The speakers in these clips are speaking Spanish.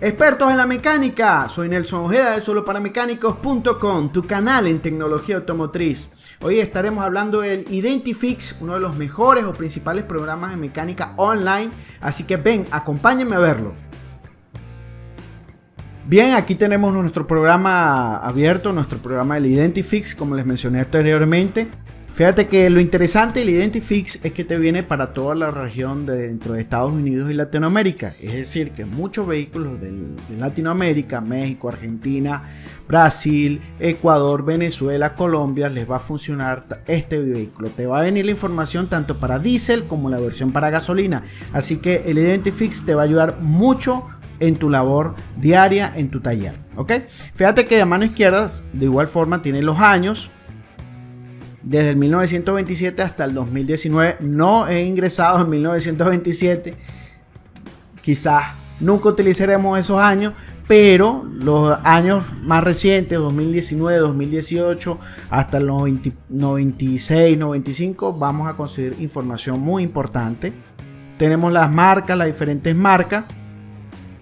Expertos en la mecánica, soy Nelson Ojeda de soloparamecánicos.com, tu canal en tecnología automotriz. Hoy estaremos hablando del Identifix, uno de los mejores o principales programas de mecánica online, así que ven, acompáñenme a verlo. Bien, aquí tenemos nuestro programa abierto, nuestro programa del Identifix, como les mencioné anteriormente. Fíjate que lo interesante del Identifix es que te viene para toda la región dentro de Estados Unidos y Latinoamérica. Es decir, que muchos vehículos de Latinoamérica, México, Argentina, Brasil, Ecuador, Venezuela, Colombia, les va a funcionar este vehículo. Te va a venir la información tanto para diésel como la versión para gasolina. Así que el Identifix te va a ayudar mucho en tu labor diaria en tu taller. ¿Ok? Fíjate que a mano izquierda de igual forma tiene los años. Desde el 1927 hasta el 2019. No he ingresado en 1927. Quizás nunca utilizaremos esos años, pero los años más recientes, 2019, 2018, hasta el 96, 95, vamos a conseguir información muy importante. Tenemos las marcas, las diferentes marcas,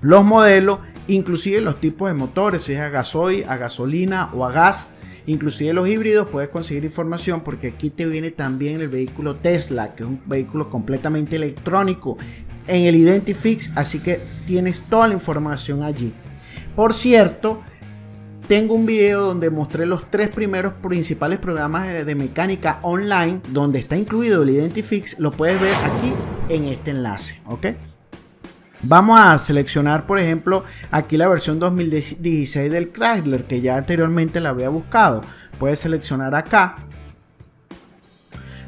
los modelos, inclusive los tipos de motores, si es a gasoil, a gasolina o a gas. Inclusive los híbridos puedes conseguir información porque aquí te viene también el vehículo Tesla, que es un vehículo completamente electrónico en el Identifix, así que tienes toda la información allí. Por cierto, tengo un video donde mostré los 3 primeros principales programas de mecánica online donde está incluido el Identifix, lo puedes ver aquí en este enlace, ¿ok? Vamos a seleccionar, por ejemplo, aquí la versión 2016 del Chrysler, que ya anteriormente la había buscado. Puedes seleccionar acá.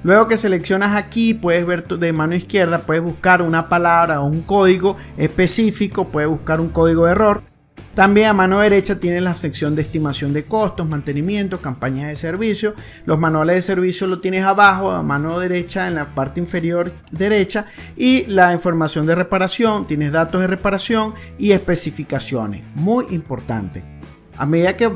Luego que seleccionas aquí, puedes ver de mano izquierda, puedes buscar una palabra o un código específico, puedes buscar un código de error. También a mano derecha tienes la sección de estimación de costos, mantenimiento, campañas de servicio. Los manuales de servicio lo tienes abajo, a mano derecha en la parte inferior derecha. Y la información de reparación, tienes datos de reparación y especificaciones. Muy importante. A medida que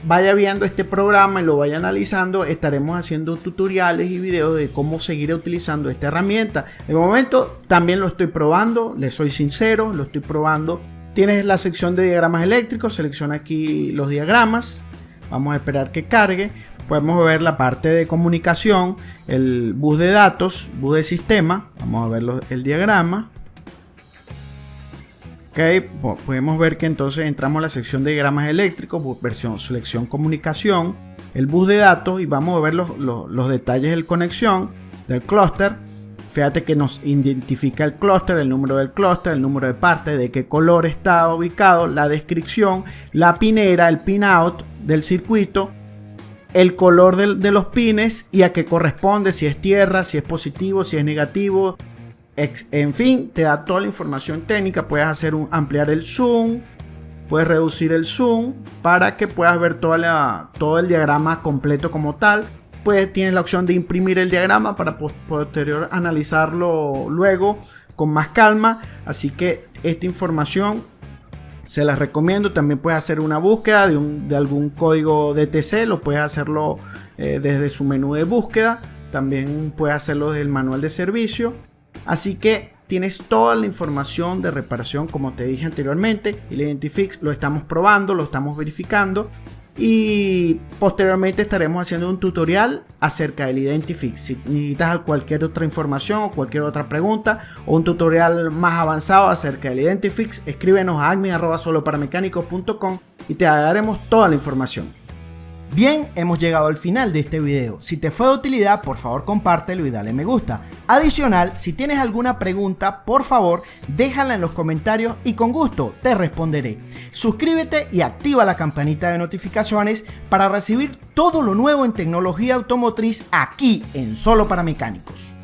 vaya viendo este programa y lo vaya analizando, estaremos haciendo tutoriales y videos de cómo seguir utilizando esta herramienta. De momento también lo estoy probando, les soy sincero, lo estoy probando. Tienes la sección de diagramas eléctricos, selecciona aquí los diagramas, vamos a esperar que cargue, podemos ver la parte de comunicación, el bus de datos, bus de sistema, vamos a ver el diagrama. Ok, podemos ver que entonces entramos a la sección de diagramas eléctricos, versión, selección comunicación, el bus de datos y vamos a ver los detalles de conexión del clúster. Fíjate que nos identifica el clúster, el número del clúster, el número de parte, de qué color está ubicado, la descripción, la pinera, el pinout del circuito, el color de los pines y a qué corresponde, si es tierra, si es positivo, si es negativo. En fin, te da toda la información técnica. Puedes ampliar el zoom, puedes reducir el zoom para que puedas ver todo el diagrama completo como tal. Pues tienes la opción de imprimir el diagrama para posterior analizarlo luego con más calma. Así que esta información se la recomiendo. También puedes hacer una búsqueda de algún código DTC. Lo puedes hacerlo desde su menú de búsqueda. También puedes hacerlo desde el manual de servicio. Así que tienes toda la información de reparación como te dije anteriormente. El Identifix lo estamos probando, lo estamos verificando. Y posteriormente estaremos haciendo un tutorial acerca del Identifix. Si necesitas cualquier otra información o cualquier otra pregunta o un tutorial más avanzado acerca del Identifix, escríbenos a admin@soloparamecánicos.com y te daremos toda la información. Bien, hemos llegado al final de este video. Si te fue de utilidad, por favor compártelo y dale me gusta. Adicional, si tienes alguna pregunta, por favor déjala en los comentarios y con gusto te responderé. Suscríbete y activa la campanita de notificaciones para recibir todo lo nuevo en tecnología automotriz aquí en Solo para Mecánicos.